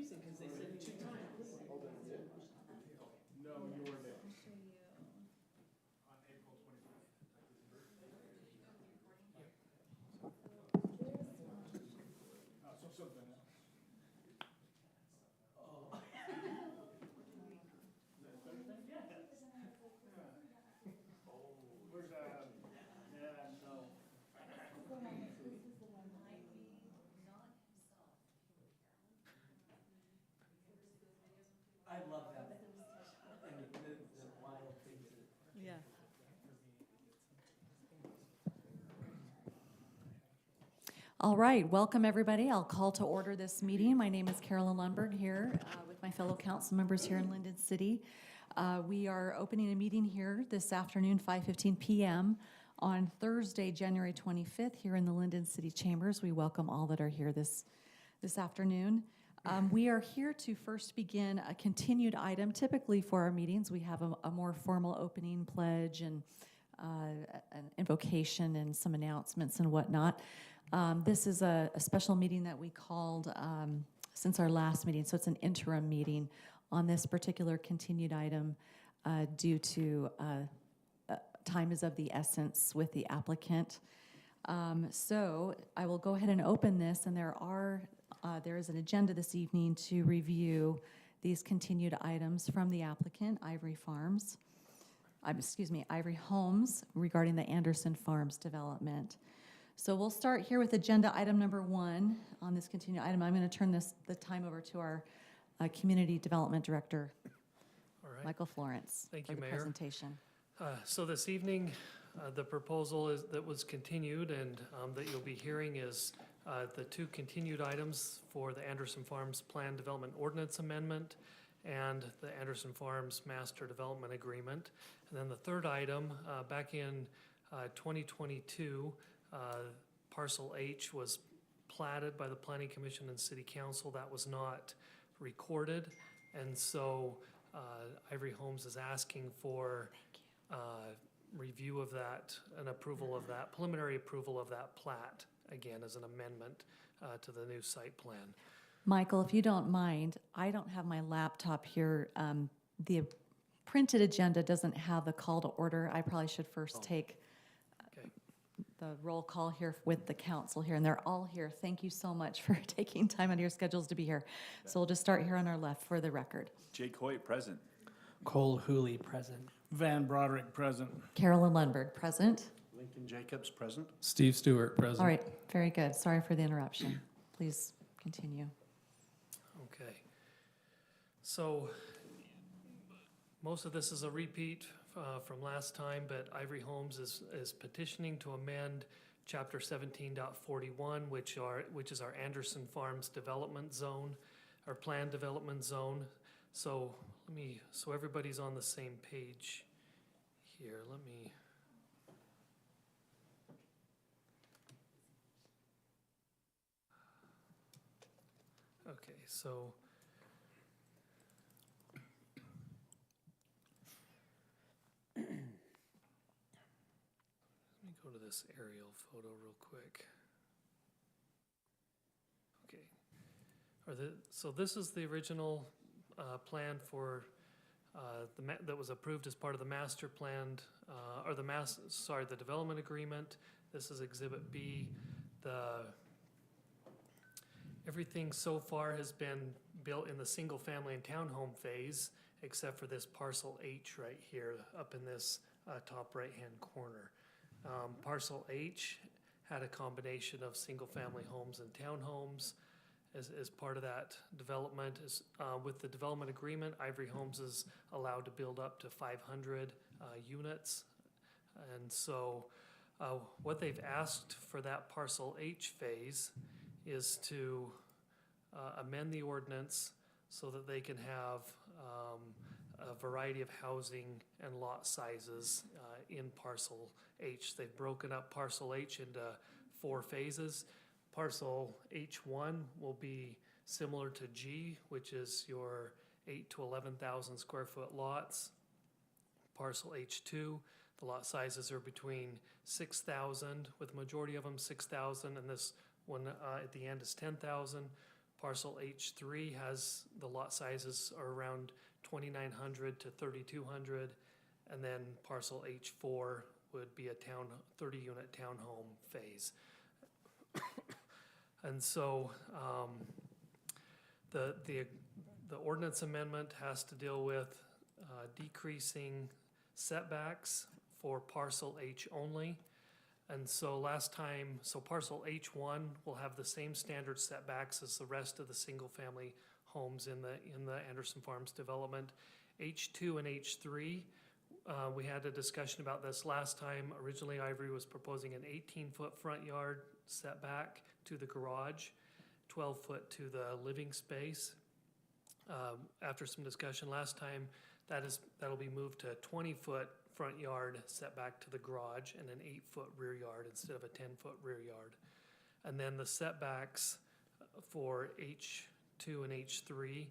confusing because they said 2 times. No, you were there. I'll show you. On April 25th. So something. Oh. Where's that? Yeah, no. I love that. And the wild things that. Yeah. All right, welcome everybody. I'll call to order this meeting. My name is Carolyn Lundberg here with my fellow council members here in Lindon City. We are opening a meeting here this afternoon, 5:15 p.m. on Thursday, January 25th here in the Lindon City Chambers. We welcome all that are here this afternoon. We are here to first begin a continued item. Typically for our meetings, we have a more formal opening pledge and an invocation and some announcements and whatnot. This is a special meeting that we called since our last meeting, so it's an interim meeting on this particular continued item due to time is of the essence with the applicant. So I will go ahead and open this, and there is an agenda this evening to review these continued items from the applicant, Ivory Homes, regarding the Anderson Farms development. So we'll start here with agenda item number 1 on this continued item. I'm going to turn the time over to our Community Development Director, All right. Michael Florence, Thank for you, the Mayor. presentation. So this evening, the proposal that was continued and that you'll be hearing is the 2 continued items for the Anderson Farms Plan Development Ordinance Amendment and the Anderson Farms Master Development Agreement. And then the third item, back in 2022, Parcel H was platted by the Planning Commission and City Council. That was not recorded. And so Ivory Homes is asking for review of that, an approval of that, preliminary approval of that plat, again, as an amendment to the new site plan. Michael, if you don't mind, I don't have my laptop here. The printed agenda doesn't have the call to order. I probably should first take Okay. the roll call here with the council here, and they're all here. Thank you so much for taking time out of your schedules to be here. So we'll just start here on our left for the record. Jake Hoyt, present. Cole Hooley, present. Van Broderick, present. Carolyn Lundberg, present. Lincoln Jacobs, present. Steve Stewart, present. All right, very good. Sorry for the interruption. Please continue. Okay. So most of this is a repeat from last time, but Ivory Homes is petitioning to amend Chapter 17.41, which is our Anderson Farms Development Zone, our Planned Development Zone. So so everybody's on the same page here. Okay, so let me go to this aerial photo real quick. Okay. So this is the original plan for that was approved as part of the master plan, the development agreement. This is Exhibit B. Everything so far has been built in the single family and townhome phase, except for this Parcel H right here up in this top right-hand corner. Parcel H had a combination of single family homes and townhomes. As part of that development, with the development agreement, Ivory Homes is allowed to build up to 500 units. And so what they've asked for that Parcel H phase is to amend the ordinance so that they can have a variety of housing and lot sizes in Parcel H. They've broken up Parcel H into 4 phases. Parcel H1 will be similar to G, which is your 8 to 11,000 square foot lots. Parcel H2, the lot sizes are between 6,000, with the majority of them 6,000, and this one at the end is 10,000, Parcel H3 has, the lot sizes are around 2,900 to 3,200. And then parcel H4 would be a 30-unit townhome phase. And so the ordinance amendment has to deal with decreasing setbacks for parcel H only. And so last time, parcel H1 will have the same standard setbacks as the rest of the single-family homes in the Anderson Farms development. H2 and H3, we had a discussion about this last time. Originally, Ivory was proposing an 18-foot front yard setback to the garage, 12-foot to the living space. After some discussion last time, that'll be moved to a 20-foot front yard setback to the garage and an 8-foot rear yard instead of a 10-foot rear yard. And then the setbacks for H2 and H3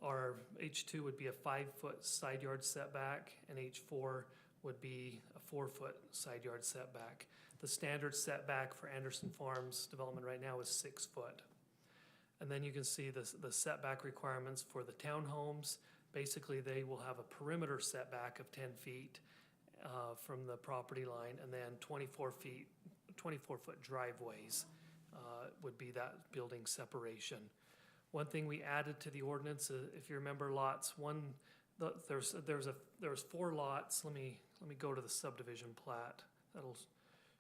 are, H2 would be a 5-foot side yard setback and H4 would be a 4-foot side yard setback. The standard setback for Anderson Farms development right now is 6 foot. And then you can see the setback requirements for the townhomes. Basically, they will have a perimeter setback of 10 feet from the property line, and then 24-foot driveways would be that building separation. One thing we added to the ordinance, if you remember lots one, there's 4 lots. Let me go to the subdivision plat. That'll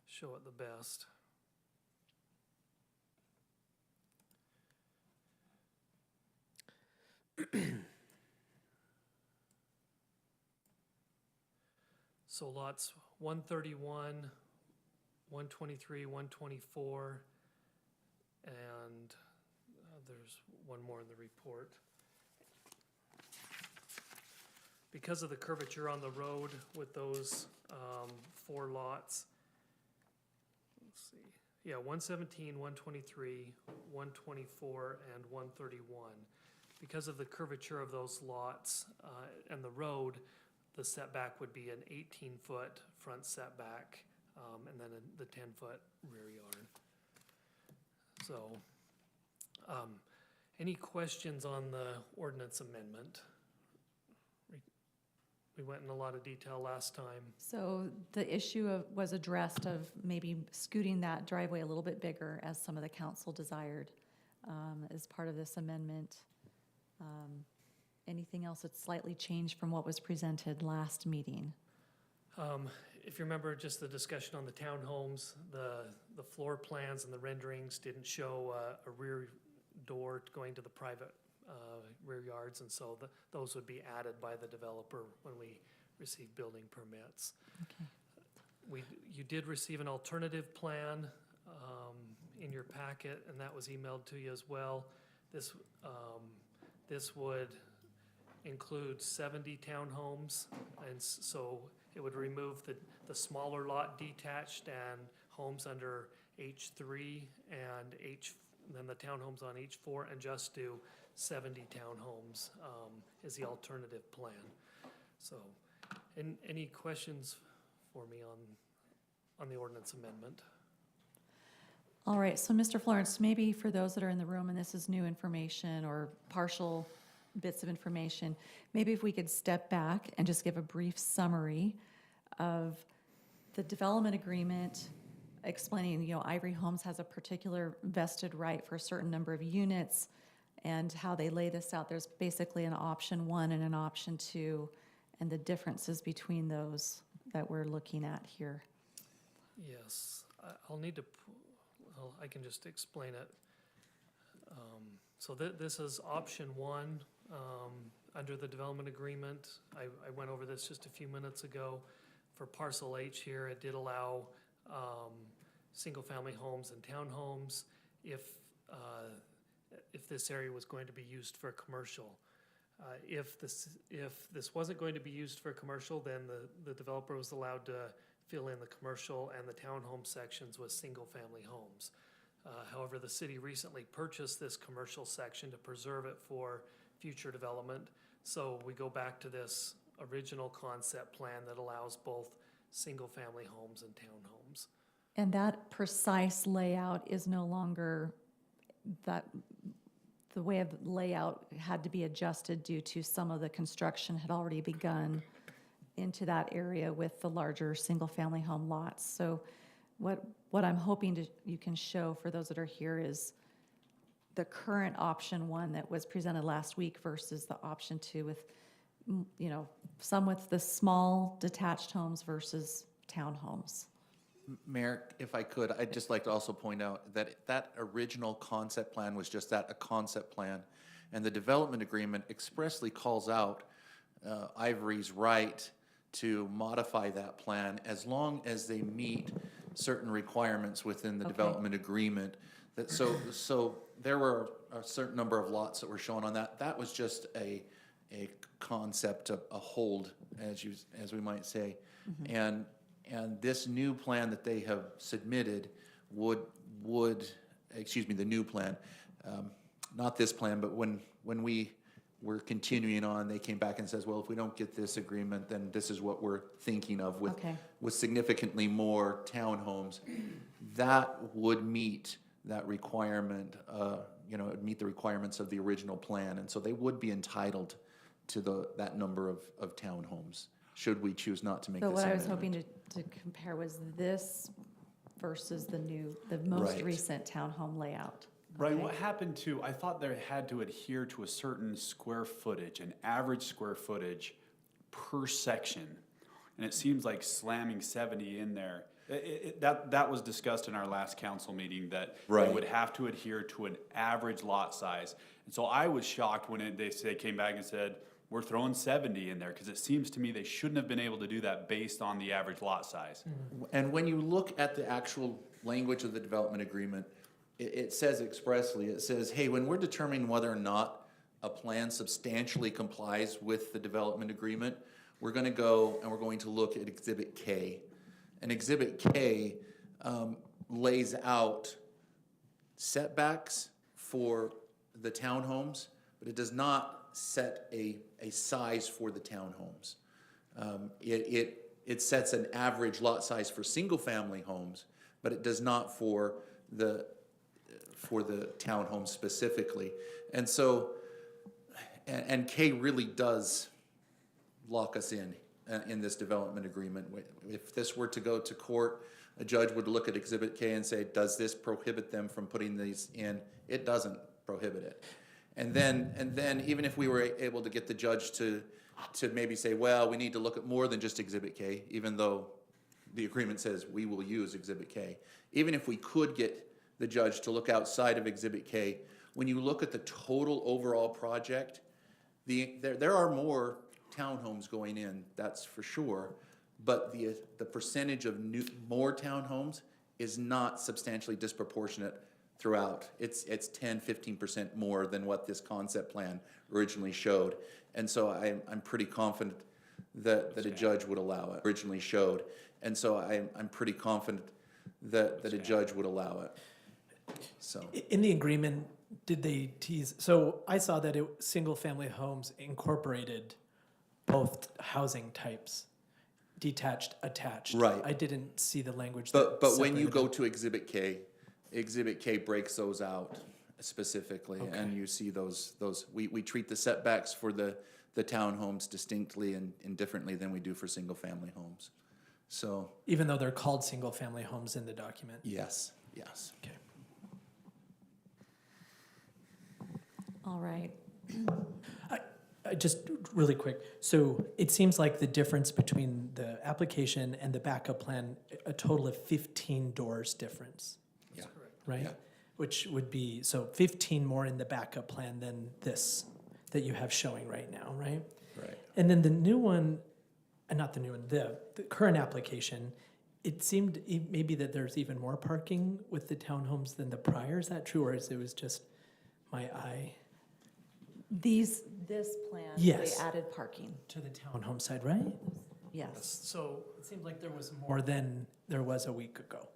show it the best. So lots 131, 123, 124, and there's one more in the report. Because of the curvature on the road with those 4 lots, let's see, yeah, 117, 123, 124, and 131. Because of the curvature of those lots and the road, the setback would be an 18-foot front setback and then the 10-foot rear yard. So, any questions on the ordinance amendment? We went in a lot of detail last time. So the issue was addressed of maybe scooting that driveway a little bit bigger as some of the council desired as part of this amendment. Anything else that's slightly changed from what was presented last meeting? If you remember just the discussion on the townhomes, the floor plans and the renderings didn't show a rear door going to the private rear yards, and so those would be added by the developer when we receive building permits. Okay. You did receive an alternative plan in your packet, and that was emailed to you as well. This would include 70 townhomes, and so it would remove the smaller lot detached and homes under H3 and then the townhomes on H4, and just do 70 townhomes is the alternative plan. So, any questions for me on the ordinance amendment? All right, so Mr. Florence, maybe for those that are in the room and this is new information or partial bits of information, maybe if we could step back and just give a brief summary of the development agreement, explaining, Ivory Homes has a particular vested right for a certain number of units and how they lay this out. There's basically an option 1 and an option 2 and the differences between those that we're looking at here. Yes, I'll need to, I can just explain it. So this is option 1 under the development agreement. I went over this just a few minutes ago. For parcel H here, it did allow single-family homes and townhomes if this area was going to be used for commercial. If this wasn't going to be used for commercial, then the developer was allowed to fill in the commercial and the townhome sections with single-family homes. However, the city recently purchased this commercial section to preserve it for future development. So we go back to this original concept plan that allows both single-family homes and townhomes. And that precise layout is no longer the way of layout had to be adjusted due to some of the construction had already begun into that area with the larger single-family home lots. So what I'm hoping you can show for those that are here is the current option one that was presented last week versus the option two with, some with the small detached homes versus townhomes. Mayor, if I could, I'd just like to also point out that that original concept plan was just that, a concept plan. And the development agreement expressly calls out Ivory's right to modify that plan as long as they meet certain requirements within the development agreement. So there were a certain number of lots that were shown on that. That was just a concept, a hold, as we might say. And this new plan that they have submitted would excuse me, the new plan, not this plan, but when we were continuing on, they came back and says, well, if we don't get this agreement, then this is what we're thinking of with significantly more townhomes. That would meet that requirement, meet the requirements of the original plan, and so they would be entitled to that number of townhomes, should we choose not to make this So what I was amendment. hoping to compare was this versus the most Right. recent townhome layout. Right, Okay. what happened to, I thought they had to adhere to a certain square footage, an average square footage per section. And it seems like slamming 70 in there, that was discussed in our last council meeting, that they Right. would have to adhere to an average lot size. And so I was shocked when they came back and said, we're throwing 70 in there, because it seems to me they shouldn't have been able to do that based on the average lot size. And when you look at the actual language of the development agreement, it says expressly, it says, hey, when we're determining whether or not a plan substantially complies with the development agreement, we're gonna go and we're going to look at Exhibit K. And Exhibit K lays out setbacks for the townhomes, but it does not set a size for the townhomes. It sets an average lot size for single-family homes, but it does not for the townhomes specifically. And so, and K really does lock us in this development agreement. If this were to go to court, a judge would look at Exhibit K and say, does this prohibit them from putting these in? It doesn't prohibit it. And then even if we were able to get the judge to maybe say, well, we need to look at more than just Exhibit K, even though the agreement says we will use Exhibit K. Even if we could get the judge to look outside of Exhibit K, when you look at the total overall project, there are more townhomes going in, that's for sure, but the percentage of more townhomes is not substantially disproportionate throughout. It's 10-15% more than what this concept plan originally showed. And so I'm pretty confident that a judge would allow it, originally showed. And so I'm pretty confident that a judge would allow it. So In the agreement, did they tease, so I saw that single-family homes incorporated both housing types, detached, attached. Right. I didn't see the language. But that when you separated go it. to Exhibit K breaks those out specifically, and you see those, we treat the setbacks for the townhomes distinctly and differently than we do for single-family homes. So, Even though they're called single-family homes in the document. yes. Okay. All right. Just really quick, so it seems like the difference between the application and the backup plan, a total of 15 doors difference, Yeah. right? Yeah. Which would be, so 15 more in the backup plan than this that you have showing right now, right? Right. And then the new one, not the new one, the current application, it seemed maybe that there's even more parking with the townhomes than the prior. Is that true, or is it was just my eye? This plan, Yes. they added parking. To the townhome side, right? Yes. So it seemed like there was more than there was a week ago.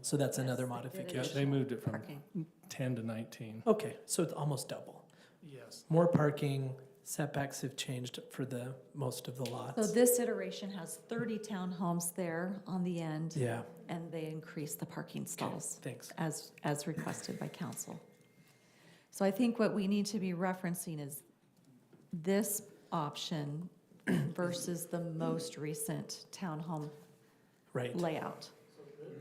So that's another Yes, they did modification. They moved it from Parking. 10 to 19. Okay, so it's almost double. Yes. More parking, setbacks have changed for most of the So lots. this iteration has 30 townhomes there on the end. Yeah, And they increased the parking stalls thanks. as requested by council. So I think what we need to be referencing is this option versus the most recent townhome Right. layout.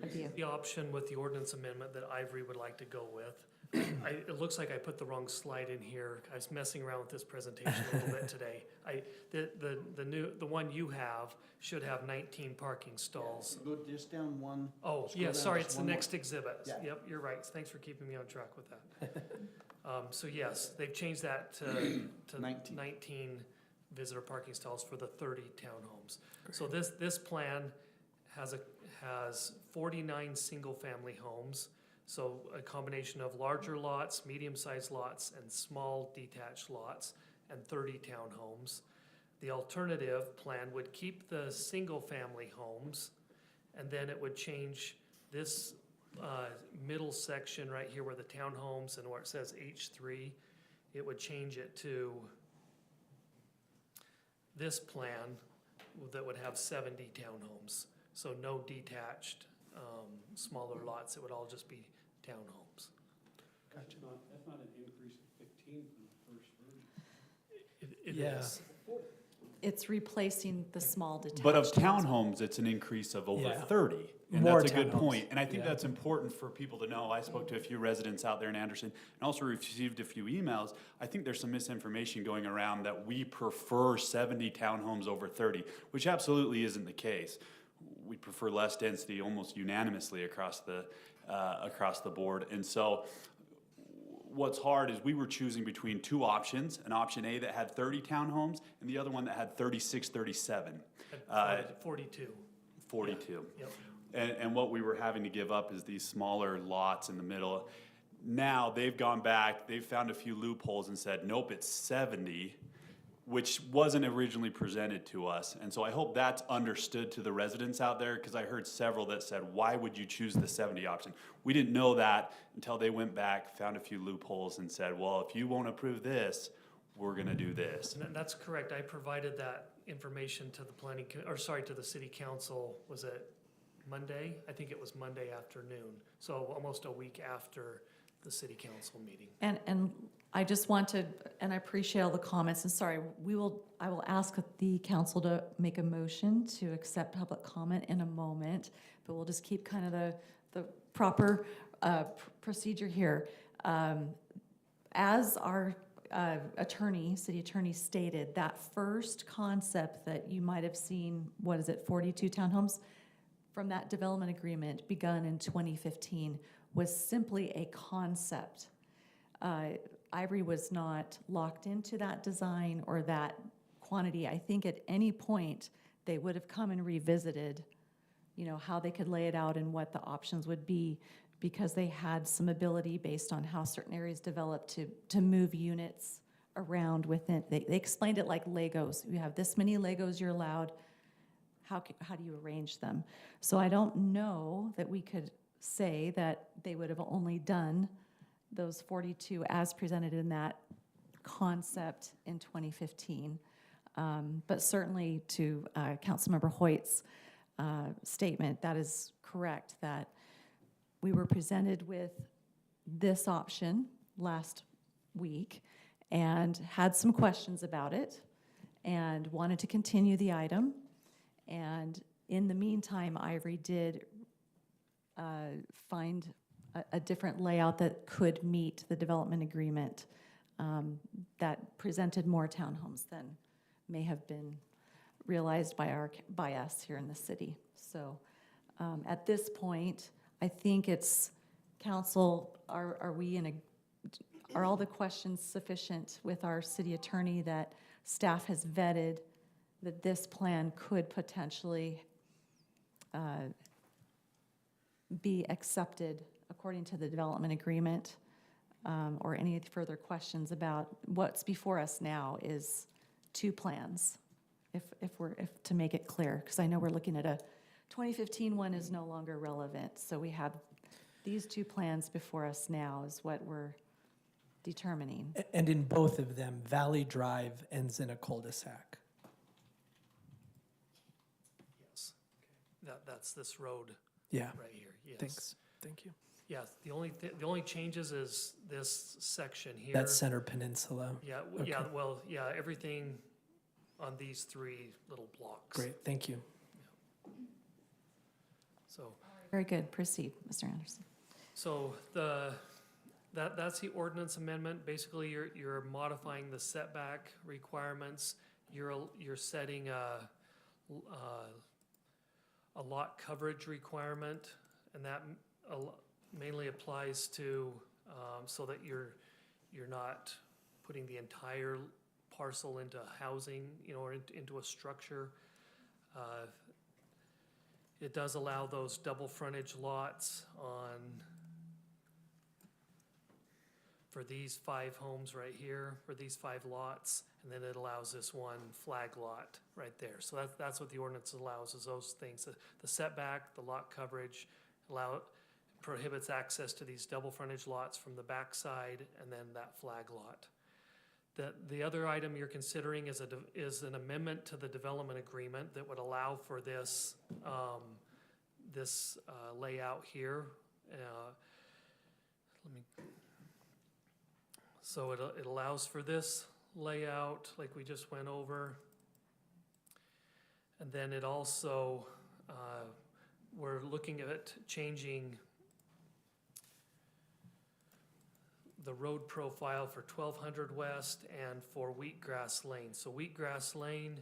Idea. The option with the ordinance amendment that Ivory would like to go with. It looks like I put the wrong slide in here. I was messing around with this presentation a little bit today. The one you have should have 19 parking stalls. Go just down one. Oh, Scroll yeah, down sorry, just it's the one more. next exhibit. Yeah. Yep, you're right. Thanks for keeping me on track with that. So yes, they've changed that to 19. 19 visitor parking stalls for the 30 townhomes. So this plan has 49 single-family homes. So a combination of larger lots, medium-sized lots, and small detached lots, and 30 townhomes. The alternative plan would keep the single-family homes, and then it would change this middle section right here where the townhomes and where it says H3, it would change it to this plan that would have 70 townhomes. So no detached, smaller lots, it would all just be townhomes. That's not an increase of 15 from the first version. It Yeah. is. It's replacing the small detached. But of homes. townhomes, it's an increase of over Yeah. 30. And More that's a good townhomes. point. And I think Yeah. that's important for people to know. I spoke to a few residents out there in Anderson and also received a few emails. I think there's some misinformation going around that we prefer 70 townhomes over 30, which absolutely isn't the case. We prefer less density almost unanimously across the board. And so what's hard is we were choosing between two options, an option A that had 30 townhomes and the other one that had 36, 37, At 42. 42. Yep. And what we were having to give up is these smaller lots in the middle. Now they've gone back, they've found a few loopholes and said, nope, it's 70, which wasn't originally presented to us. And so I hope that's understood to the residents out there, because I heard several that said, why would you choose the 70 option? We didn't know that until they went back, found a few loopholes and said, well, if you won't approve this, we're gonna do this. And that's correct. I provided that information to the to the city council, was it Monday? I think it was Monday afternoon. So almost a week after the city council meeting. And I just want to, and I appreciate all the comments, and sorry, I will ask the council to make a motion to accept public comment in a moment, but we'll just keep kind of the proper procedure here. As our city attorney stated, that first concept that you might have seen, 42 townhomes, from that development agreement begun in 2015 was simply a concept. Ivory was not locked into that design or that quantity. I think at any point they would have come and revisited, how they could lay it out and what the options would be, because they had some ability based on how certain areas developed to move units around within. They explained it like Legos. You have this many Legos you're allowed. How do you arrange them? So I don't know that we could say that they would have only done those 42 as presented in that concept in 2015. But certainly to Councilmember Hoyt's statement, that is correct, that we were presented with this option last week and had some questions about it and wanted to continue the item. And in the meantime, Ivory did find a different layout that could meet the development agreement that presented more townhomes than may have been realized by us here in the city. So at this point, I think it's council, are all the questions sufficient with our city attorney that staff has vetted that this plan could potentially be accepted according to the development agreement, or any further questions about what's before us now is two plans, if to make it clear, because I know we're looking at a 2015 one is no longer relevant, so we have these two plans before us now is what we're determining. And in both of them, Valley Drive ends in a cul-de-sac. Yes. That's this road Yeah, right here, yes. thanks. Thank you. Yeah, the only changes is this section here. That center peninsula. Yeah, everything on these 3 little blocks. Great, thank you. So, Very good. Proceed, Mr. Anderson. so that's the ordinance amendment. Basically, you're modifying the setback requirements. You're setting a lot coverage requirement, and that mainly applies to, so that you're not putting the entire parcel into housing, or into a structure. It does allow those double frontage lots for these 5 homes right here, for these 5 lots, and then it allows this one flag lot right there. So that's what the ordinance allows, is those things. The setback, the lot coverage, prohibits access to these double frontage lots from the backside, and then that flag lot. The other item you're considering is an amendment to the development agreement that would allow for this, layout here. So it allows for this layout like we just went over. And then it also, we're looking at changing the road profile for 1200 West and for Wheatgrass Lane. So Wheatgrass Lane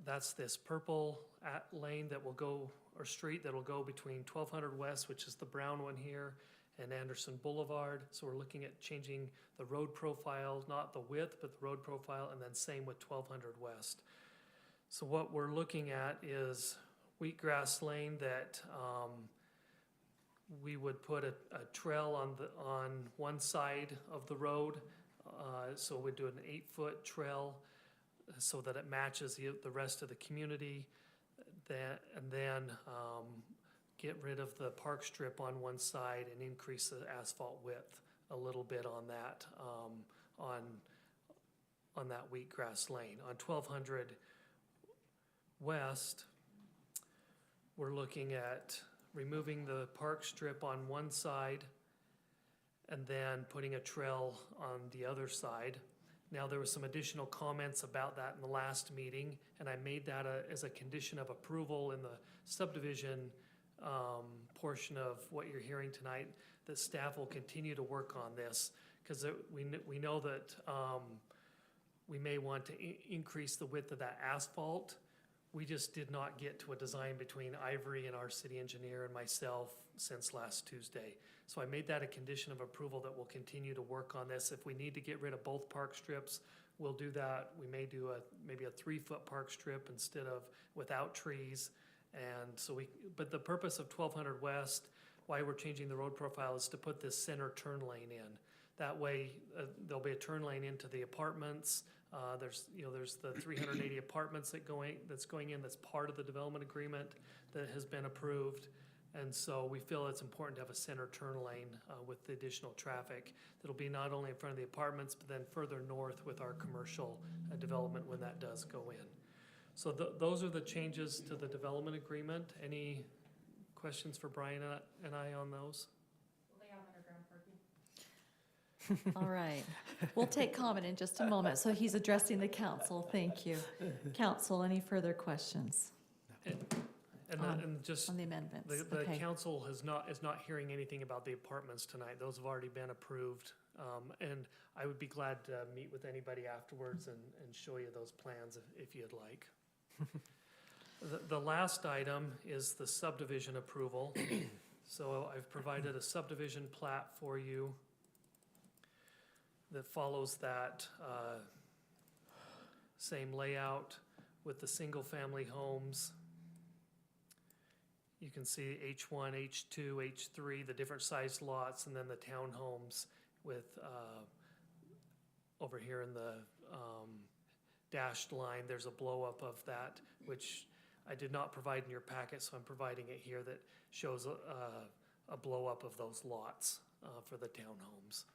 that's this purple lane that will go, or street that will go between 1200 West, which is the brown one here, and Anderson Boulevard. So we're looking at changing the road profile, not the width, but the road profile, and then same with 1200 West. So what we're looking at is Wheatgrass Lane that we would put a trail on one side of the road. So we'd do an 8-foot trail so that it matches the rest of the community. And then get rid of the park strip on one side and increase the asphalt width a little bit on that, on that Wheatgrass Lane. On 1200 West, we're looking at removing the park strip on one side and then putting a trail on the other side. Now, there were some additional comments about that in the last meeting, and I made that as a condition of approval in the subdivision portion of what you're hearing tonight, that staff will continue to work on this, because we know that we may want to increase the width of that asphalt. We just did not get to a design between Ivory and our city engineer and myself since last Tuesday. So I made that a condition of approval that we'll continue to work on this. If we need to get rid of both park strips, we'll do that. We may do maybe a 3-foot park strip instead of without trees. And so but the purpose of 1200 West, why we're changing the road profile, is to put this center turn lane in. That way, there'll be a turn lane into the apartments. There's the 380 apartments that's going in, that's part of the development agreement that has been approved. And so we feel it's important to have a center turn lane with the additional traffic. That'll be not only in front of the apartments, but then further north with our commercial development when that does go in. So those are the changes to the development agreement. Any questions for Brian and I on those? Will they have underground parking? All right. We'll take comment in just a moment. So he's addressing the council. Thank you. Council, any further questions And just on the amendments? the Okay. council is not hearing anything about the apartments tonight. Those have already been approved. And I would be glad to meet with anybody afterwards and show you those plans if you'd like. The last item is the subdivision approval. So I've provided a subdivision plat for you that follows that same layout with the single-family homes. You can see H1, H2, H3, the different size lots, and then the townhomes with, over here in the dashed line, there's a blow-up of that, which I did not provide in your packet, so I'm providing it here, that shows a blow-up of those lots for the townhomes.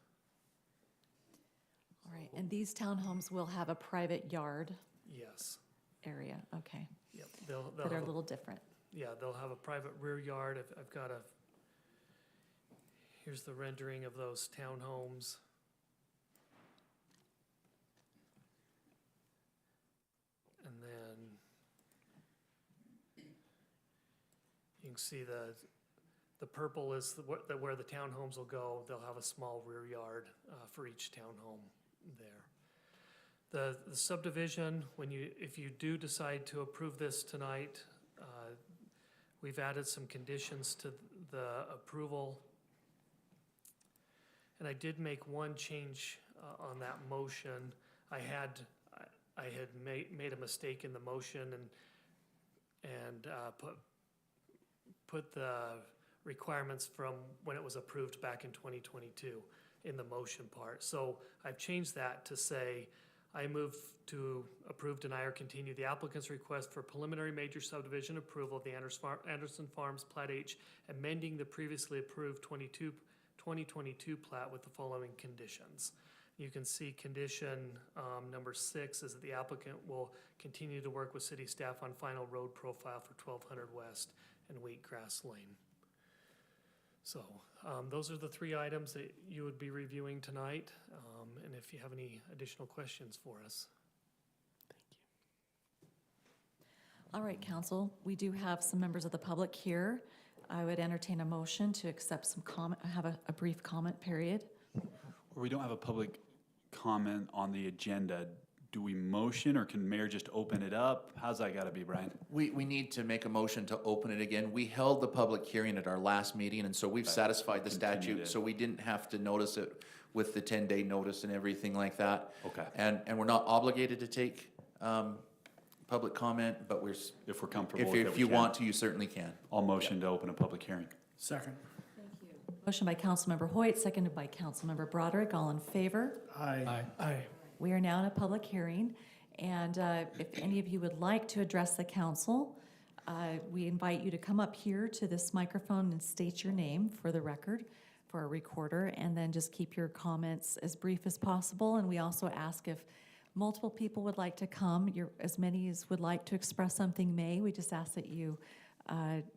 All right. And these townhomes will have a private yard Yes. area. Okay. Yep, they'll that are have a little different. yeah, they'll have a private rear yard. I've got here's the rendering of those townhomes. And then you can see the purple is where the townhomes will go. They'll have a small rear yard for each townhome there. The subdivision, if you do decide to approve this tonight, we've added some conditions to the approval. And I did make one change on that motion. I had made a mistake in the motion and put the requirements from when it was approved back in 2022 in the motion part. So I've changed that to say, I move to approve, deny, or continue the applicant's request for preliminary major subdivision approval of the Anderson Farms Plat H, amending the previously approved 2022 plat with the following conditions. You can see condition number 6 is that the applicant will continue to work with city staff on final road profile for 1200 West and Wheatgrass Lane. So those are the 3 items that you would be reviewing tonight. And if you have any additional questions for us. All right, council, we do have some members of the public here. I would entertain a motion to accept some comment, have a brief comment period. We don't have a public comment on the agenda. Do we motion, or can mayor just open it up? How's that gotta be, Brian? We need to make a motion to open it again. We held the public hearing at our last meeting, and so we've satisfied the Continued statute, it. so we didn't have to notice it with the 10-day notice and everything like that. Okay. And we're not obligated to take public comment, but If we're comfortable with it, if we you can. want to, you certainly can. I'll motion to open a public hearing. Second. Motion by Councilmember Hoyt, seconded by Councilmember Broderick. All in favor? Aye. We are now in a public hearing, and if any of you would like to address the council, we invite you to come up here to this microphone and state your name for the record, for a recorder, and then just keep your comments as brief as possible. And we also ask if multiple people would like to come, as many as would like to express something may. We just ask that you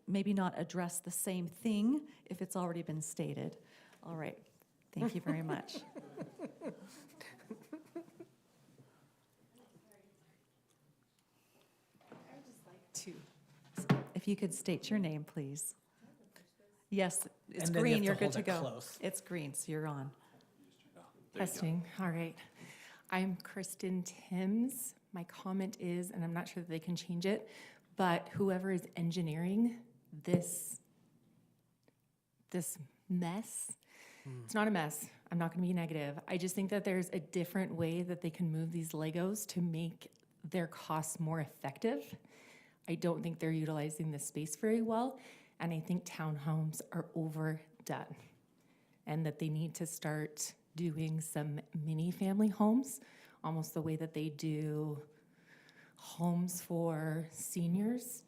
maybe not address the same thing if it's already been stated. All right, thank you very much. If you could state your name, please. Yes, it's And then you green, have you're to good to hold it go. close. It's green, so you're on. Testing, all right. I'm Kristen Timms. My comment is, and I'm not sure that they can change it, but whoever is engineering this mess, it's not a mess. I'm not gonna be negative. I just think that there's a different way that they can move these Legos to make their costs more effective. I don't think they're utilizing the space very well, and I think townhomes are overdone, and that they need to start doing some mini family homes, almost the way that they do homes for seniors,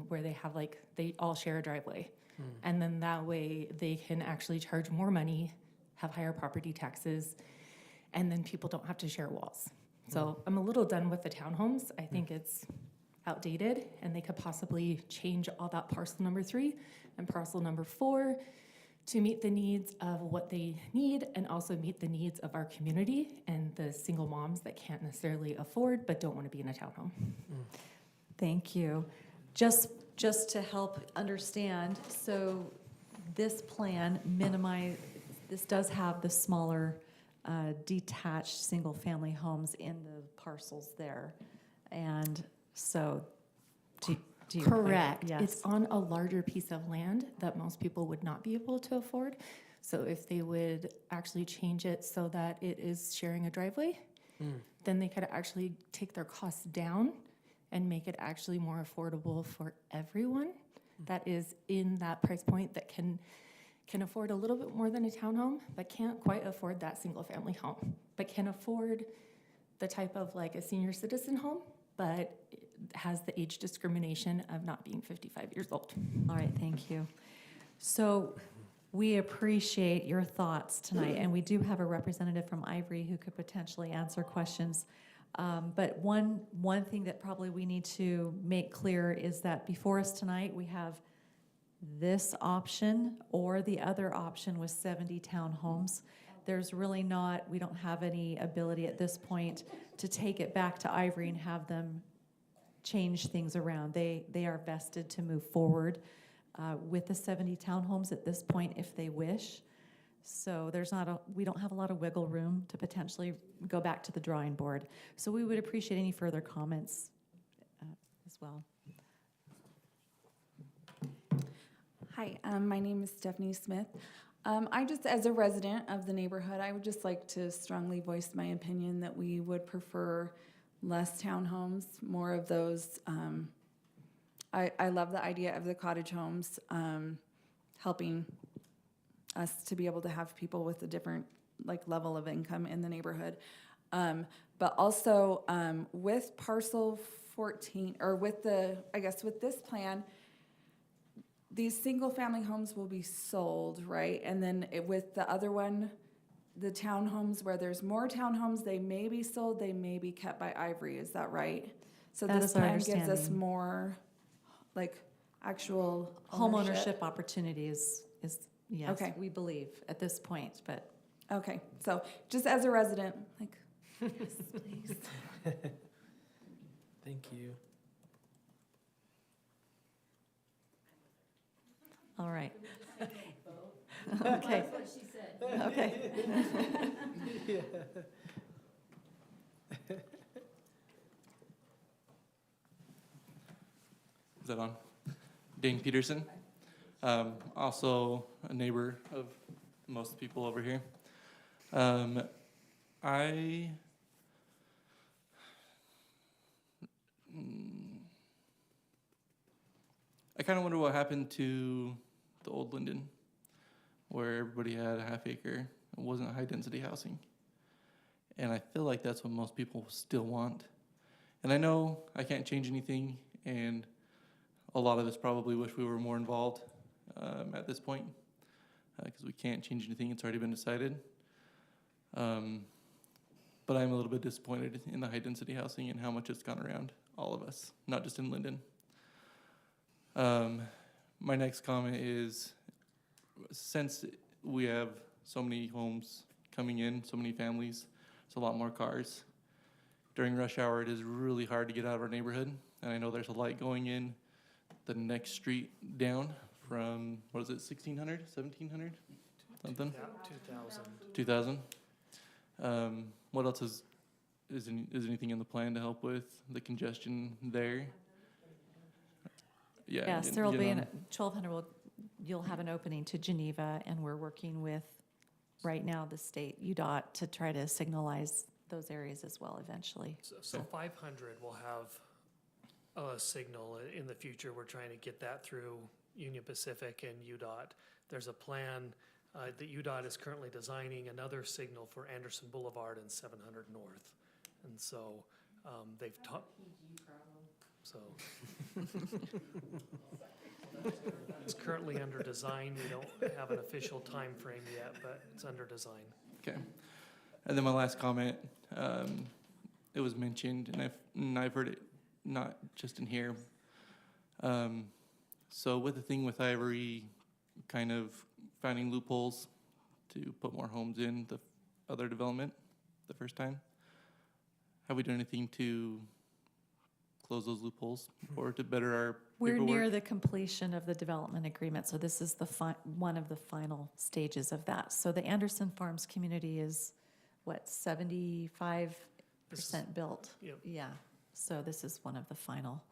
where they have they all share a driveway. And then that way they can actually charge more money, have higher property taxes, and then people don't have to share walls. So I'm a little done with the townhomes. I think it's outdated, and they could possibly change all that parcel number 3 and parcel number 4 to meet the needs of what they need, and also meet the needs of our community and the single moms that can't necessarily afford but don't want to be in a townhome. Thank you. Just to help understand, so this plan this does have the smaller detached single-family homes in the parcels there. And so, do you? Correct. Yes. It's on a larger piece of land that most people would not be able to afford. So if they would actually change it so that it is sharing a driveway, then they could actually take their costs down and make it actually more affordable for everyone that is in that price point, that can afford a little bit more than a townhome, but can't quite afford that single family home, but can afford the type of a senior citizen home, but has the age discrimination of not being 55 years old. All right, thank you. So we appreciate your thoughts tonight, and we do have a representative from Ivory who could potentially answer questions. But one thing that probably we need to make clear is that before us tonight, we have this option or the other option with 70 townhomes. There's really not, we don't have any ability at this point to take it back to Ivory and have them change things around. They are vested to move forward with the 70 townhomes at this point if they wish. So we don't have a lot of wiggle room to potentially go back to the drawing board. So we would appreciate any further comments as well. Hi, my name is Stephanie Smith. I just, as a resident of the neighborhood, I would just like to strongly voice my opinion that we would prefer less townhomes, more of those. I love the idea of the cottage homes, helping us to be able to have people with a different level of income in the neighborhood. But also with parcel 14, or with with this plan, these single-family homes will be sold, right? And then with the other one, the townhomes, where there's more townhomes, they may be sold, they may be kept by Ivory. Is that right? So That this is our plan gives us understanding. more, actual Home ownership? ownership opportunities is, yes, Okay. we believe at this point, but Okay, so just as a resident, yes, please. Thank you. all right. Okay. That's what she said. Okay. Is that on? Dane Peterson, also a neighbor of most people over here. I kind of wonder what happened to the old Lindon, where everybody had a half acre. It wasn't high density housing. And I feel like that's what most people still want. And I know I can't change anything, and a lot of us probably wish we were more involved at this point, because we can't change anything. It's already been decided. But I'm a little bit disappointed in the high density housing and how much it's gone around all of us, not just in Lindon. My next comment is, since we have so many homes coming in, so many families, it's a lot more cars. During rush hour, it is really hard to get out of our neighborhood. And I know there's a light going in the next street down from, 1,600, 1,700, something? Yeah, 2,000. 2,000. What else is anything in the plan to help with the congestion there? Yeah. Yes, get- there will get be on. 1,200, you'll have an opening to Geneva, and we're working with, right now, the state, UDOT, to try to signalize those areas as well eventually. So 500 will have a signal in the future. We're trying to get that through Union Pacific and UDOT. There's a plan that UDOT is currently designing another signal for Anderson Boulevard and 700 North. And so they've taught. So it's currently under design. We don't have an official time frame yet, but it's under design. Okay. And then my last comment, it was mentioned, and I've heard it not just in here. So with the thing with Ivory kind of finding loopholes to put more homes in the other development the first time, have we done anything to close those loopholes or to better our We're paperwork? near the completion of the development agreement, so this is the one of the final stages of that. So the Anderson Farms community is, 75% built? Yep. Yeah, so this is one of the final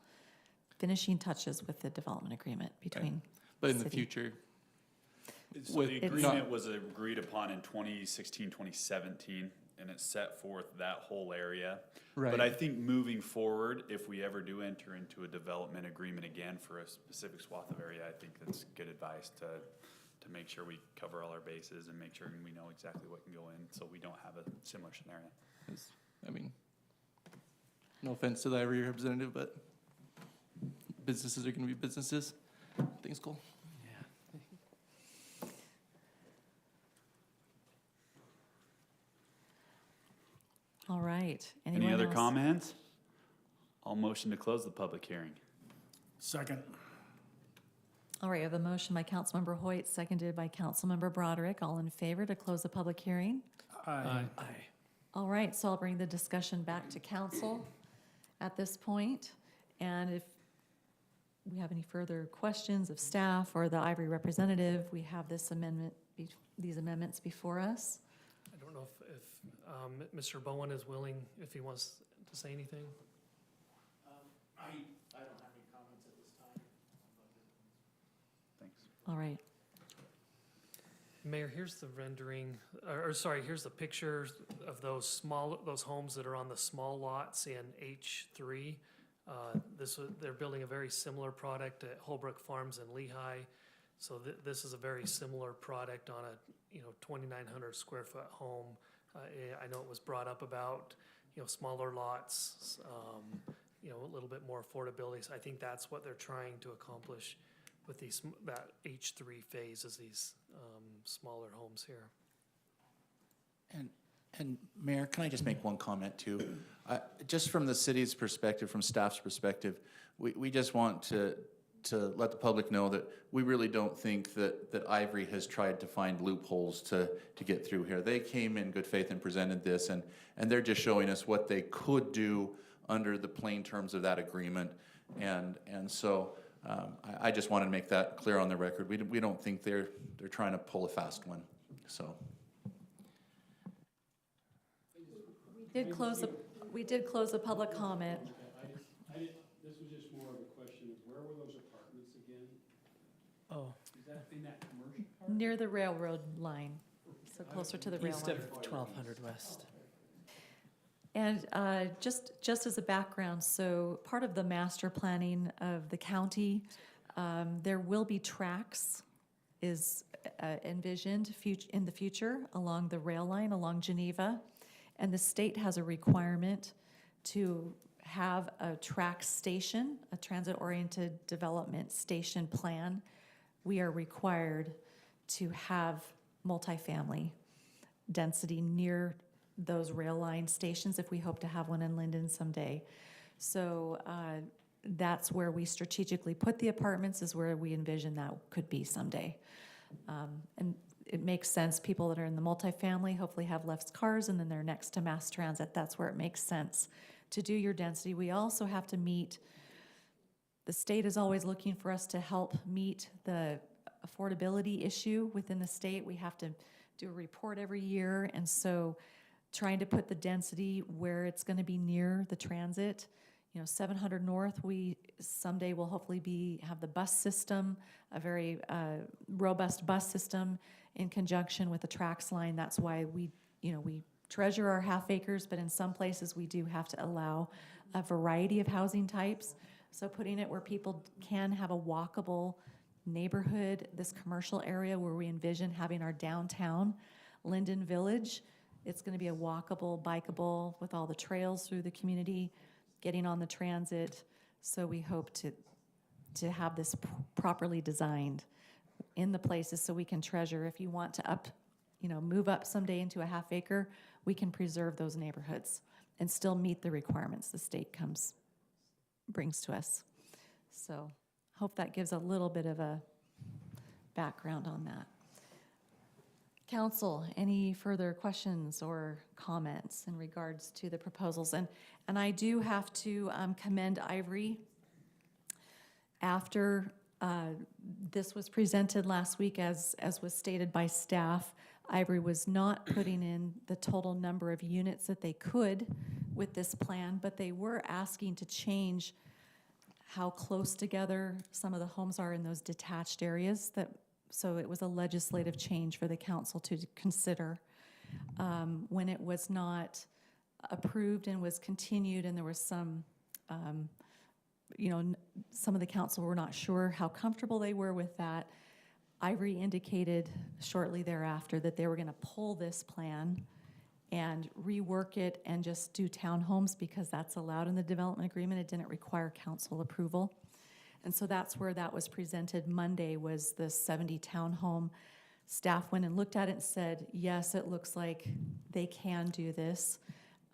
finishing touches with the development agreement between But in the city. future, So With- the It's- agreement was agreed upon in 2016, 2017, and it set forth that whole area. right? But I think moving forward, if we ever do enter into a development agreement again for a specific swath of area, I think that's good advice to make sure we cover all our bases and make sure we know exactly what can go in, so we don't have a similar scenario. 'Cause, I mean, no offense to the Ivory representative, but businesses are gonna be businesses. Things cool. All right. Any Anyone other else? comments? I'll motion to close the public hearing. Second. All right, I have a motion by Councilmember Hoyt, seconded by Councilmember Broderick. All in favor to close the public hearing? Aye. Aye. All right, so I'll bring the discussion back to council at this point. And if we have any further questions of staff or the Ivory representative, we have this amendment, these amendments before us. I don't know if Mr. Bowen is willing, if he wants to say anything. I don't have any comments at this time. Thanks. All right. Mayor, here's the rendering, sorry, here's the picture of those homes that are on the small lots in H3. They're building a very similar product at Holbrook Farms in Lehigh. So this is a very similar product on a 2,900 square foot home. I know it was brought up about smaller lots, a little bit more affordability. So I think that's what they're trying to accomplish with that H3 phase, is these smaller homes here. And Mayor, can I just make one comment too? Just from the city's perspective, from staff's perspective, we just want to let the public know that we really don't think that Ivory has tried to find loopholes to get through here. They came in good faith and presented this, and they're just showing us what they could do under the plain terms of that agreement. And so I just wanted to make that clear on the record. We don't think they're trying to pull a fast one, so. We did close the public comment. This was just more of a question of where were those apartments again? Oh, Is that in that commercial part? Near the railroad line, so closer to the rail east line. of 1200 West. And just as a background, so part of the master planning of the county, there will be tracks is envisioned in the future along the rail line, along Geneva. And the state has a requirement to have a track station, a transit-oriented development station plan. We are required to have multifamily density near those rail line stations if we hope to have one in Lindon someday. So that's where we strategically put the apartments, is where we envision that could be someday. And it makes sense. People that are in the multifamily hopefully have less cars, and then they're next to mass transit. That's where it makes sense to do your density. We also have to meet, the state is always looking for us to help meet the affordability issue within the state. We have to do a report every year, and so trying to put the density where it's going to be near the transit. 700 North, we someday will hopefully have the bus system, a very robust bus system in conjunction with the tracks line. That's why we treasure our half acres, but in some places we do have to allow a variety of housing types. So putting it where people can have a walkable neighborhood, this commercial area where we envision having our downtown Lindon Village. It's going to be a walkable, bikeable with all the trails through the community, getting on the transit. So we hope to have this properly designed in the places so we can treasure. If you want to move up someday into a half acre, we can preserve those neighborhoods and still meet the requirements the state brings to us. So hope that gives a little bit of a background on that. Council, any further questions or comments in regards to the proposals? And I do have to commend Ivory. After this was presented last week, as was stated by staff, Ivory was not putting in the total number of units that they could with this plan, but they were asking to change how close together some of the homes are in those detached areas. So it was a legislative change for the council to consider. When it was not approved and was continued, and there was some, some of the council were not sure how comfortable they were with that. Ivory indicated shortly thereafter that they were going to pull this plan and rework it and just do townhomes because that's allowed in the development agreement. It didn't require council approval. And so that's where that was presented Monday, was the 70 townhome. Staff went and looked at it and said, yes, it looks like they can do this.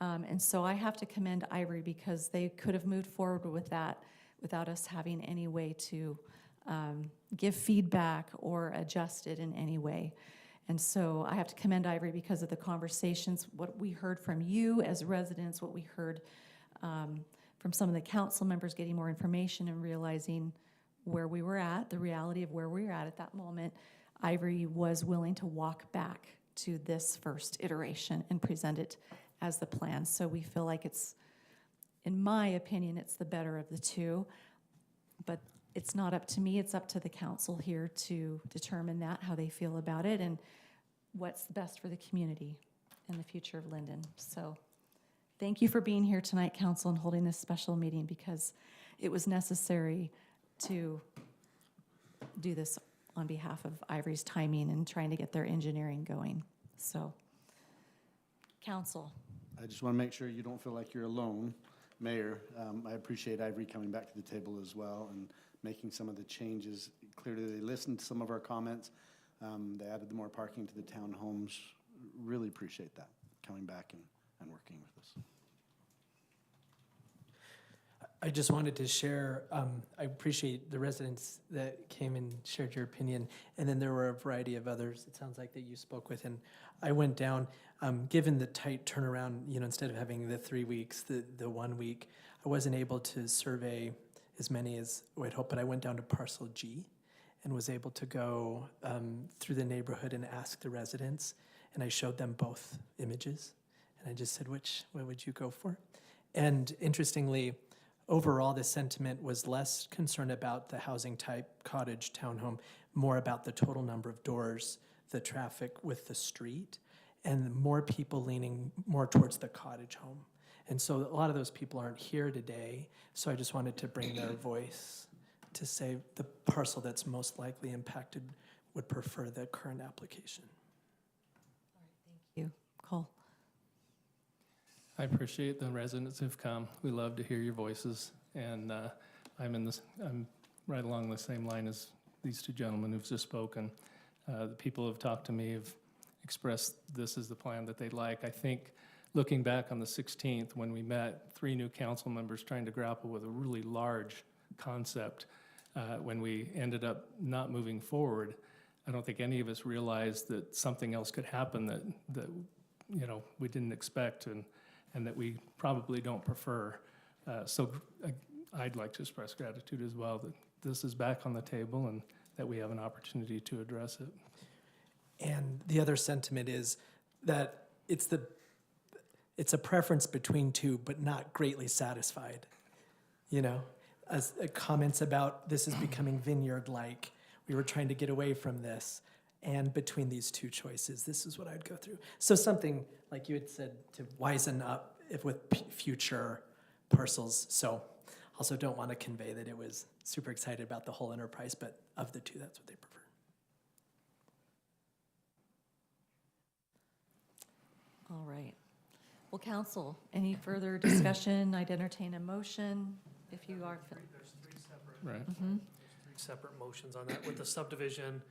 And so I have to commend Ivory because they could have moved forward with that without us having any way to give feedback or adjust it in any way. And so I have to commend Ivory because of the conversations, what we heard from you as residents, what we heard from some of the council members getting more information and realizing where we were at, the reality of where we were at that moment. Ivory was willing to walk back to this first iteration and present it as the plan. So we feel like it's, in my opinion, it's the better of the two. But it's not up to me, it's up to the council here to determine that, how they feel about it, and what's best for the community and the future of Lindon. So thank you for being here tonight, council, and holding this special meeting because it was necessary to do this on behalf of Ivory's timing and trying to get their engineering going. So, council. I just want to make sure you don't feel like you're alone, Mayor. I appreciate Ivory coming back to the table as well and making some of the changes. Clearly, they listened to some of our comments. They added the more parking to the townhomes. Really appreciate that, coming back and working with us. I just wanted to share, I appreciate the residents that came and shared your opinion, and then there were a variety of others, it sounds like, that you spoke with, and I went down, given the tight turnaround, instead of having the 3 weeks, the 1 week, I wasn't able to survey as many as I'd hoped, but I went down to parcel G and was able to go through the neighborhood and ask the residents, and I showed them both images, and I just said, what would you go for? And interestingly, overall, the sentiment was less concerned about the housing type, cottage, townhome, more about the total number of doors, the traffic with the street, and more people leaning more towards the cottage home. And so a lot of those people aren't here today, so I just wanted to bring their voice to say the parcel that's most likely impacted would prefer the current application. Thank you. Cole. I appreciate the residents who've come. We love to hear your voices, and I'm right along the same line as these two gentlemen who've just spoken. The people who've talked to me have expressed this is the plan that they'd like. I think looking back on the 16th when we met, 3 new council members trying to grapple with a really large concept, when we ended up not moving forward, I don't think any of us realized that something else could happen that we didn't expect and that we probably don't prefer. So I'd like to express gratitude as well that this is back on the table and that we have an opportunity to address it. And the other sentiment is that it's a preference between two, but not greatly satisfied. As comments about this is becoming vineyard-like. We were trying to get away from this. And between these two choices, this is what I'd go through. So something like you had said to wisen up with future parcels. So also don't want to convey that it was super excited about the whole enterprise, but of the two, that's what they prefer. All right. Well, council, any further discussion? I'd entertain a motion if you are. There's 3 separate. Right. There's 3 separate motions on that. With the subdivision,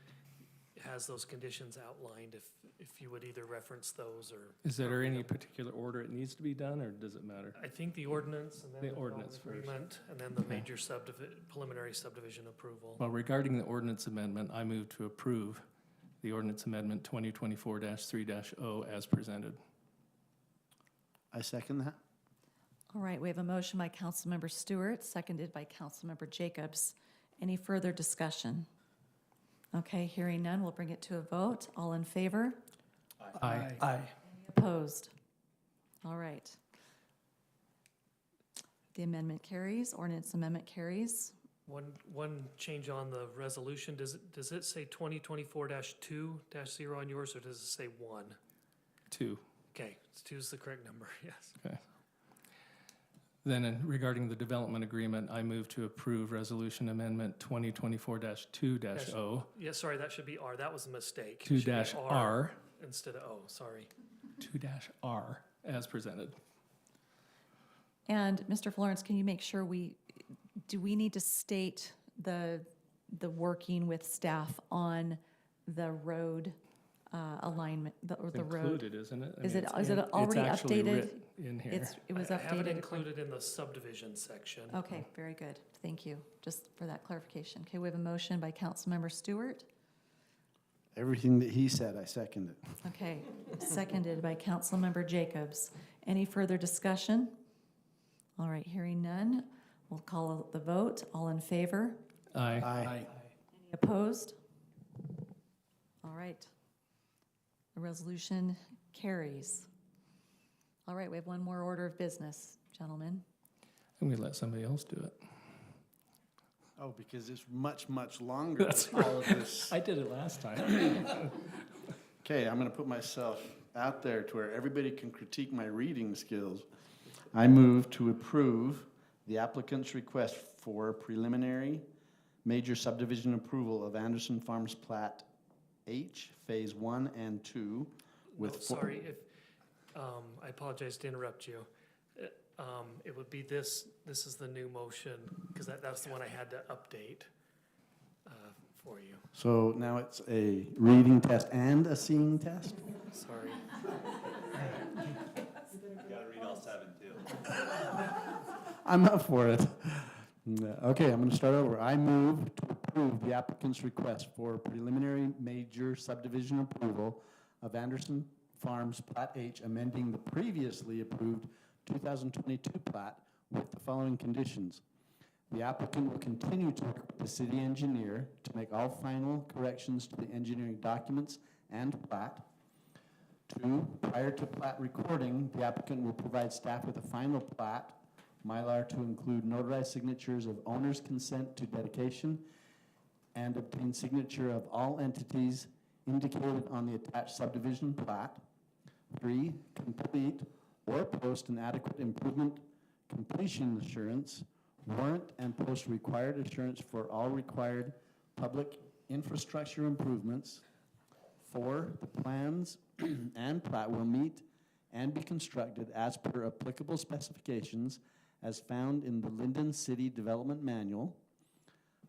it has those conditions outlined, if you would either reference those or. Is there any particular order it needs to be done, or does it matter? I think the ordinance and then The the ordinance development first. agreement, and then the major preliminary subdivision approval. Well, regarding the ordinance amendment, I move to approve the ordinance amendment 2024-3-0 as presented. I second that. All right, we have a motion by Councilmember Stewart, seconded by Councilmember Jacobs. Any further discussion? Okay, hearing none, we'll bring it to a vote. All in favor? Aye. Aye. Opposed? All right. The amendment carries, ordinance amendment carries. One change on the resolution, does it say 2024-2-0 on yours, or does it say 1? 2. Okay, 2 is the correct number, yes. Okay. Then regarding the development agreement, I move to approve resolution amendment 2024-2-0, Yeah, sorry, that should be R, that was a mistake. It should be 2-R, Instead of O, sorry. 2-R as presented. And Mr. Florence, can you make sure do we need to state the working with staff on the road alignment, or the road? Included, isn't it? I Is mean, it- it's is it in- already It's actually updated? writ in here. It was I have it updated. included in the subdivision section. Okay, very good. Thank you, just for that clarification. Okay, we have a motion by Councilmember Stewart. Everything that he said, I second it. Okay, seconded by Councilmember Jacobs. Any further discussion? All right, hearing none, we'll call the vote. All in favor? Aye. Any opposed? All right. The resolution carries. All right, we have one more order of business, gentlemen. I'm gonna let somebody else do it. Oh, because it's much, much longer. That's all of this. I did it last time. Okay, I'm gonna put myself out there to where everybody can critique my reading skills. I move to approve the applicant's request for preliminary major subdivision approval of Anderson Farms Plat H, Phase 1 and 2 with. No, sorry, if, I apologize to interrupt you. It would be this is the new motion, because that's the one I had to update for you. So now it's a reading test and a seeing test? Sorry. You gotta read all 7 too. I'm up for it. Okay, I'm gonna start over. I move to approve the applicant's request for preliminary major subdivision approval of Anderson Farms Plat H, amending the previously approved 2022 plat with the following conditions. The applicant will continue to work with the city engineer to make all final corrections to the engineering documents and plat. 2, prior to plat recording, the applicant will provide staff with a final plat, Mylar to include notarized signatures of owner's consent to dedication, and obtain signature of all entities indicated on the attached subdivision plat. 3, complete or post an adequate improvement completion assurance, warrant and post required assurance for all required public infrastructure improvements. 4, the plans and plat will meet and be constructed as per applicable specifications as found in the Lindon City Development Manual.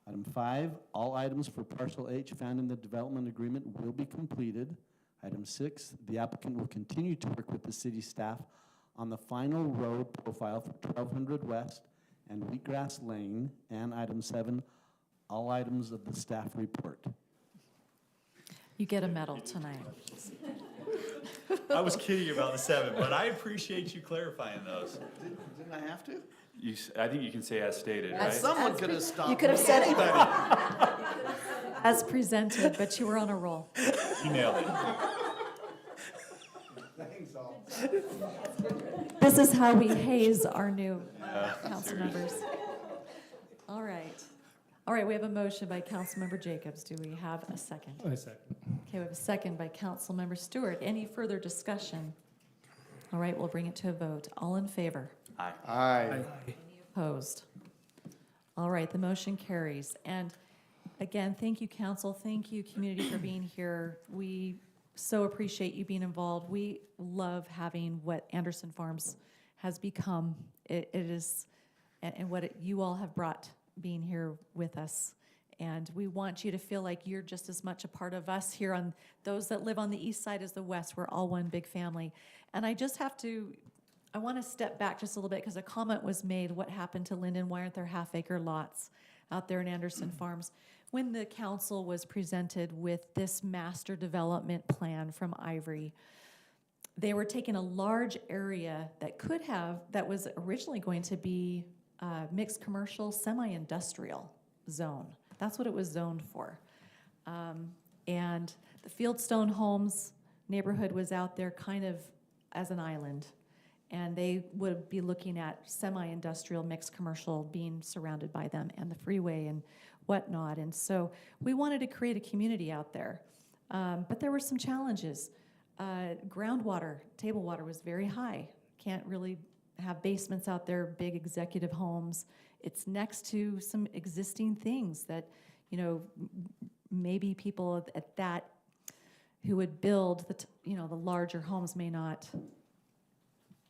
Item 5, all items for parcel H found in the development agreement will be completed. Item 6, the applicant will continue to work with the city staff on the final road profile for 1200 West and Wheatgrass Lane. And item 7, all items of the staff report. You get a medal tonight. I was kidding about the 7, but I appreciate you clarifying those. Didn't I have to? I think you can say as stated, right? Someone could have stopped. You could have said it as presented, but you were on a roll. You nailed it. Thanks all. This is how we haze our new council members. All right. All right, we have a motion by Councilmember Jacobs. Do we have a second? I second. Okay, we have a second by Councilmember Stewart. Any further discussion? All right, we'll bring it to a vote. All in favor? Aye. Aye. Opposed? All right, the motion carries. And again, thank you, council. Thank you, community, for being here. We so appreciate you being involved. We love having what Anderson Farms has become. It is, and what you all have brought being here with us. And we want you to feel like you're just as much a part of us here on those that live on the east side as the west. We're all one big family. And I just have to, I want to step back just a little bit because a comment was made, what happened to Lindon? Why aren't there half-acre lots out there in Anderson Farms? When the council was presented with this master development plan from Ivory, they were taking a large area that was originally going to be mixed commercial, semi-industrial zone. That's what it was zoned for. And the Fieldstone Homes neighborhood was out there kind of as an island. And they would be looking at semi-industrial mixed commercial being surrounded by them and the freeway and whatnot. And so we wanted to create a community out there. But there were some challenges. Groundwater, table water was very high. Can't really have basements out there, big executive homes. It's next to some existing things that, maybe people at that who would build the larger homes may not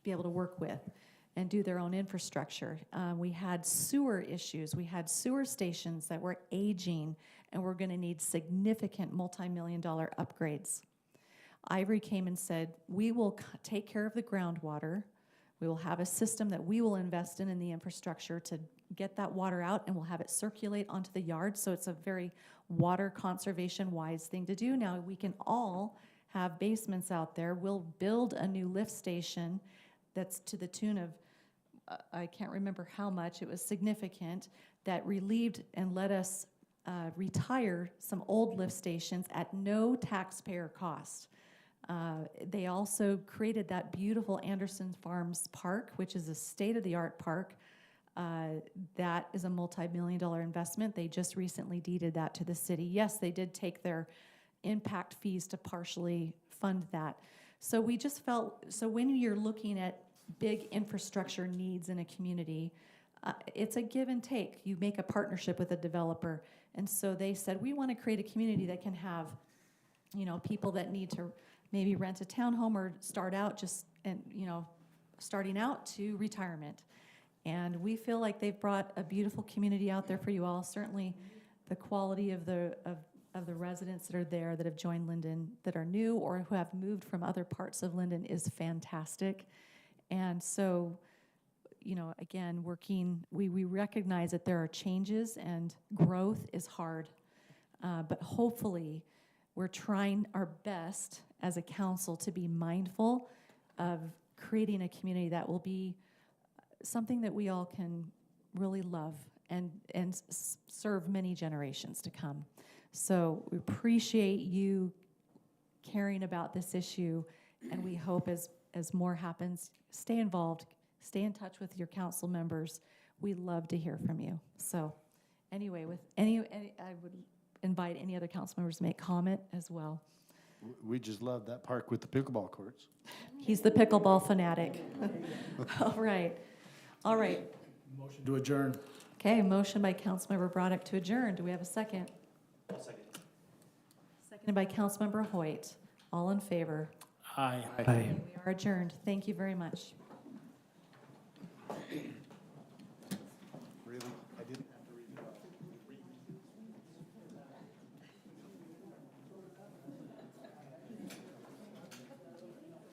be able to work with and do their own infrastructure. We had sewer issues. We had sewer stations that were aging and we're going to need significant multi-million-dollar upgrades. Ivory came and said, we will take care of the groundwater. We will have a system that we will invest in the infrastructure to get that water out, and we'll have it circulate onto the yard. So it's a very water conservation wise thing to do. Now we can all have basements out there. We'll build a new lift station that's to the tune of, I can't remember how much, it was significant, that relieved and let us retire some old lift stations at no taxpayer cost. They also created that beautiful Anderson Farms Park, which is a state-of-the-art park. That is a multi-million-dollar investment. They just recently deeded that to the city. Yes, they did take their impact fees to partially fund that. So we just felt, so when you're looking at big infrastructure needs in a community, it's a give and take. You make a partnership with a developer. And so they said, we want to create a community that can have, you know, people that need to maybe rent a townhome or start out just, and you know, starting out to retirement. And we feel like they've brought a beautiful community out there for you all. Certainly the quality of the residents that are there that have joined Lindon that are new or who have moved from other parts of Lindon is fantastic. And so, you know, again, we recognize that there are changes and growth is hard. But hopefully we're trying our best as a council to be mindful of creating a community that will be something that we all can really love and serve many generations to come. So we appreciate you caring about this issue, and we hope as more happens, stay involved, stay in touch with your council members. We love to hear from you. So anyway, with any I would invite any other council members to make comment as well. We just love that park with the pickleball courts. He's the pickleball fanatic. All right. All right. Motion to adjourn. Okay, motion by Councilmember Broderick to adjourn. Do we have a second? I'll second. Seconded by Councilmember Hoyt. All in favor? Aye. We are adjourned. Thank you very much.